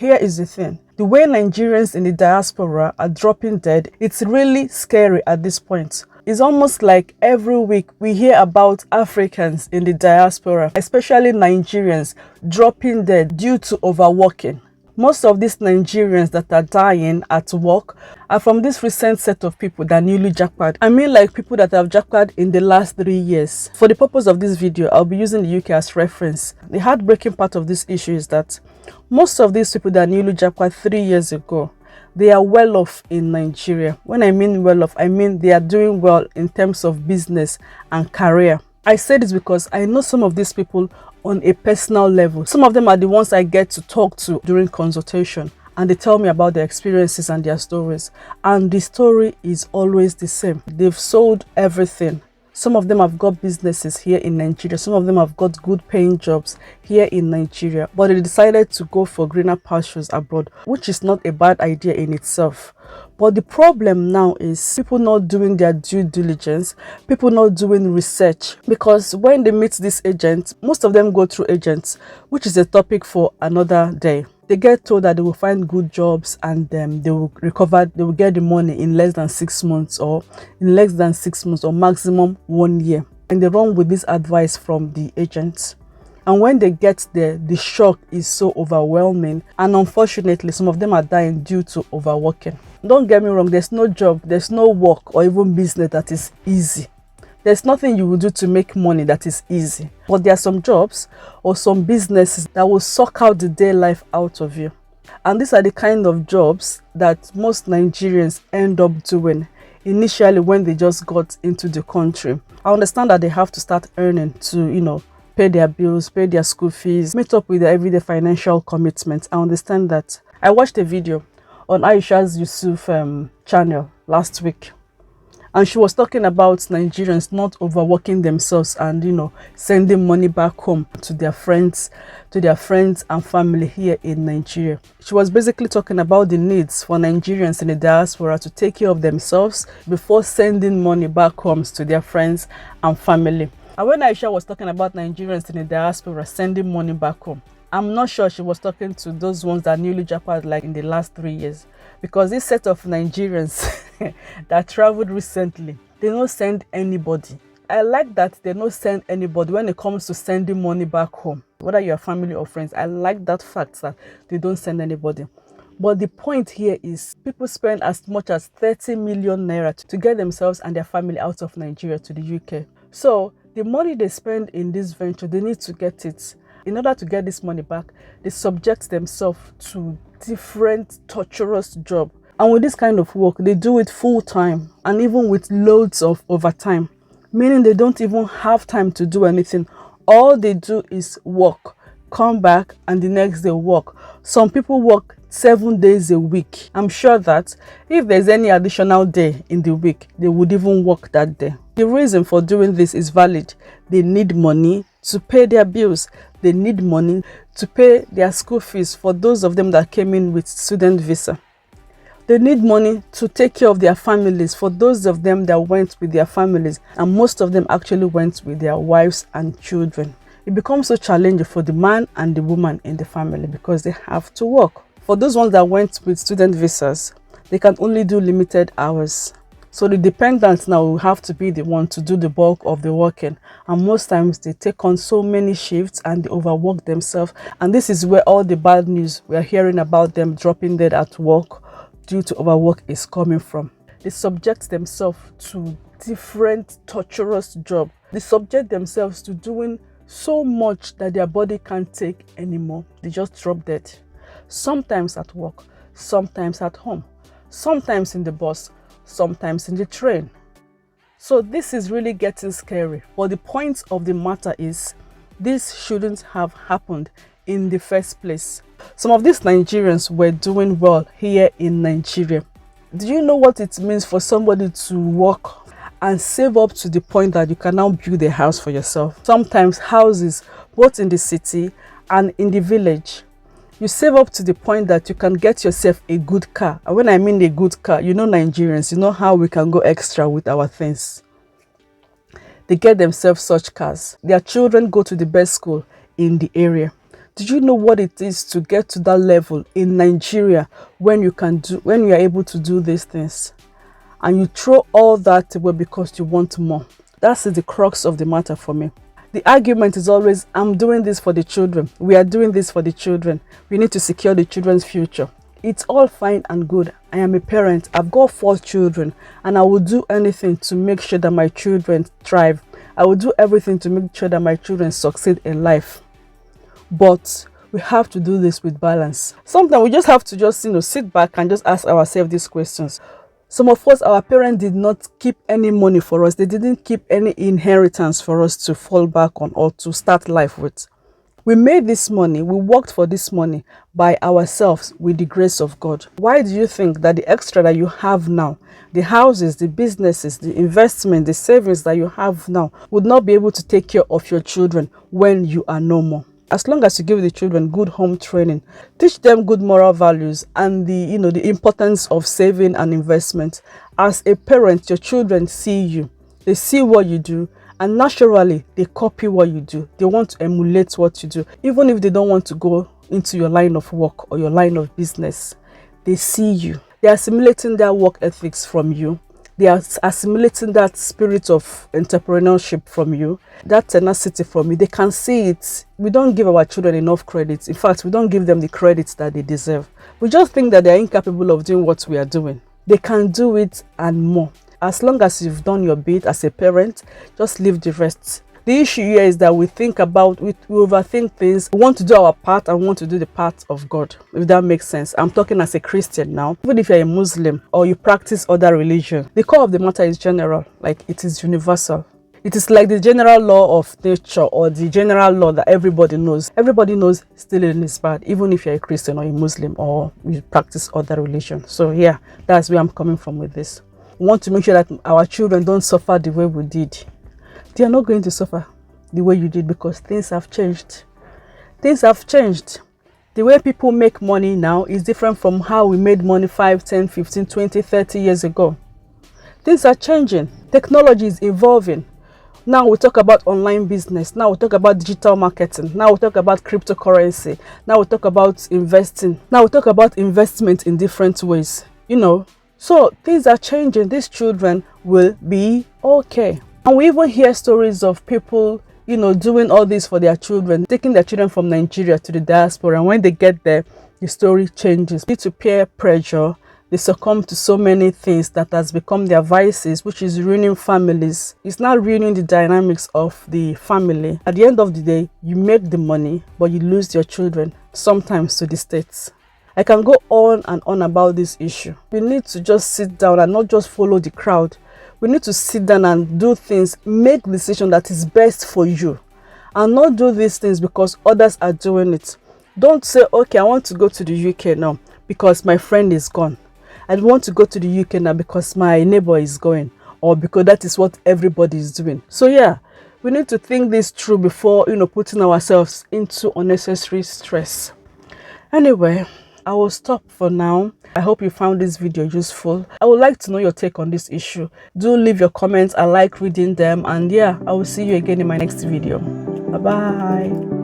here is the thing. The way Nigerians in the diaspora are dropping dead, it's really scary at this point. It's almost like every week we hear about Africans in the diaspora, especially Nigerians, dropping dead due to overworking. Most of these Nigerians that are dying at work are from this recent set of people that newly jackpot. I mean like people that have jackpot in the last 3 years. For the purpose of this video, I'll be using the UK as reference. The heartbreaking part of this issue is that most of these people that newly jackpot 3 years ago, they are well off in Nigeria. When I mean well off, I mean they are doing well in terms of business and career. I say this because I know some of these people on a personal level. Some of them are the ones I get to talk to during consultation, and they tell me about their experiences and their stories. And the story is always the same. They've sold everything. Some of them have got businesses here in Nigeria. Some of them have got good paying jobs here in Nigeria. But they decided to go for greener pastures abroad, which is not a bad idea in itself. But the problem now is people not doing their due diligence, people not doing research. Because when they meet these agents, most of them go through agents, which is a topic for another day. They get told that they will find good jobs and they will get the money in less than 6 months or maximum 1 year. And they run with this advice from the agents. And when they get there, the shock is so overwhelming. And unfortunately, some of them are dying due to overworking. Don't get me wrong, there's no job, there's no work or even business that is easy. There's nothing you will do to make money that is easy. But there are some jobs or some businesses that will suck out the day life out of you. And these are the kind of jobs that most Nigerians end up doing initially when they just got into the country. I understand that they have to start earning to, pay their bills, pay their school fees, meet up with their everyday financial commitments. I understand that. I watched a video on Aisha's Yusuf channel last week, and she was talking about Nigerians not overworking themselves and sending money back home to their friends and family here in Nigeria. She was basically talking about the needs for Nigerians in the diaspora to take care of themselves before sending money back home to their friends and family. And when Aisha was talking about Nigerians in the diaspora sending money back home, I'm not sure she was talking to those ones that newly jackpot like in the last 3 years. Because this set of Nigerians that traveled recently, they don't send anybody. I like that they don't send anybody when it comes to sending money back home. Whether you're family or friends, I like that fact that they don't send anybody. But the point here is people spend as much as 30 million naira to get themselves and their family out of Nigeria to the UK. So the money they spend in this venture, they need to get it. In order to get this money back, they subject themselves to different torturous jobs. And with this kind of work, they do it full time and even with loads of overtime, meaning they don't even have time to do anything. All they do is work, come back, and the next day work. Some people work 7 days a week. I'm sure that if there's any additional day in the week, they would even work that day. The reason for doing this is valid. They need money to pay their bills. They need money to pay their school fees for those of them that came in with student visa. They need money to take care of their families for those of them that went with their families, and most of them actually went with their wives and children. It becomes so challenging for the man and the woman in the family because they have to work. For those ones that went with student visas, they can only do limited hours. So the dependents now will have to be the one to do the bulk of the working. And most times they take on so many shifts and they overwork themselves. And this is where all the bad news we are hearing about them dropping dead at work due to overwork is coming from. They subject themselves to different torturous jobs. They subject themselves to doing so much that their body can't take anymore. They just drop dead. Sometimes at work, sometimes at home, sometimes in the bus, sometimes in the train. So this is really getting scary. But the point of the matter is this shouldn't have happened in the first place. Some of these Nigerians were doing well here in Nigeria. Do you know what it means for somebody to work and save up to the point that you can now build a house for yourself? Sometimes houses both in the city and in the village. You save up to the point that you can get yourself a good car. And when I mean a good car, Nigerians, how we can go extra with our things. They get themselves such cars. Their children go to the best school in the area. Do you know what it is to get to that level in Nigeria when you are able to do these things? And you throw all that away because you want more. That's the crux of the matter for me. The argument is always, I'm doing this for the children. We are doing this for the children. We need to secure the children's future. It's all fine and good. I am a parent. I've got 4 children, and I will do anything to make sure that my children thrive. I will do everything to make sure that my children succeed in life. But we have to do this with balance. Sometimes we just have to sit back and just ask ourselves these questions. Some of us, our parents did not keep any money for us. They didn't keep any inheritance for us to fall back on or to start life with. We made this money, we worked for this money by ourselves with the grace of God. Why do you think that the extra that you have now, the houses, the businesses, the investment, the savings that you have now would not be able to take care of your children when you are no more? As long as you give the children good home training, teach them good moral values and the importance of saving and investment. As a parent, your children see you. They see what you do, and naturally they copy what you do. They want to emulate what you do. Even if they don't want to go into your line of work or your line of business, they see you. They are assimilating their work ethics from you. They are assimilating that spirit of entrepreneurship from you, that tenacity from you. They can see it. We don't give our children enough credit. In fact, we don't give them the credits that they deserve. We just think that they are incapable of doing what we are doing. They can do it and more. As long as you've done your bit as a parent, just leave the rest. The issue here is that we overthink things. We want to do our part and we want to do the part of God, if that makes sense. I'm talking as a Christian now. Even if you're a Muslim or you practice other religion, the core of the matter is general, like it is universal. It is like the general law of nature or the general law that everybody knows. Everybody knows stealing is bad, even if you're a Christian or a Muslim or you practice other religion. So yeah, that's where I'm coming from with this. We want to make sure that our children don't suffer the way we did. They are not going to suffer the way you did because things have changed. Things have changed. The way people make money now is different from how we made money 5, 10, 15, 20, 30 years ago. Things are changing. Technology is evolving. Now we talk about online business. Now we talk about digital marketing. Now we talk about cryptocurrency. Now we talk about investing. Now we talk about investment in different ways. So things are changing. These children will be okay. And we even hear stories of people, doing all this for their children, taking their children from Nigeria to the diaspora. And when they get there, the story changes. Due to peer pressure, they succumb to so many things that has become their vices, which is ruining families. It's not ruining the dynamics of the family. At the end of the day, you make the money, but you lose your children, sometimes to the states. I can go on and on about this issue. We need to just sit down and not just follow the crowd. We need to sit down and do things, make decision that is best for you, and not do these things because others are doing it. Don't say, okay, I want to go to the UK now because my friend is gone. I want to go to the UK now because my neighbor is going, or because that is what everybody is doing. So yeah, we need to think this through before, putting ourselves into unnecessary stress. Anyway, I will stop for now. I hope you found this video useful. I would like to know your take on this issue. Do leave your comments. I like reading them. And yeah, I will see you again in my next video. Bye bye.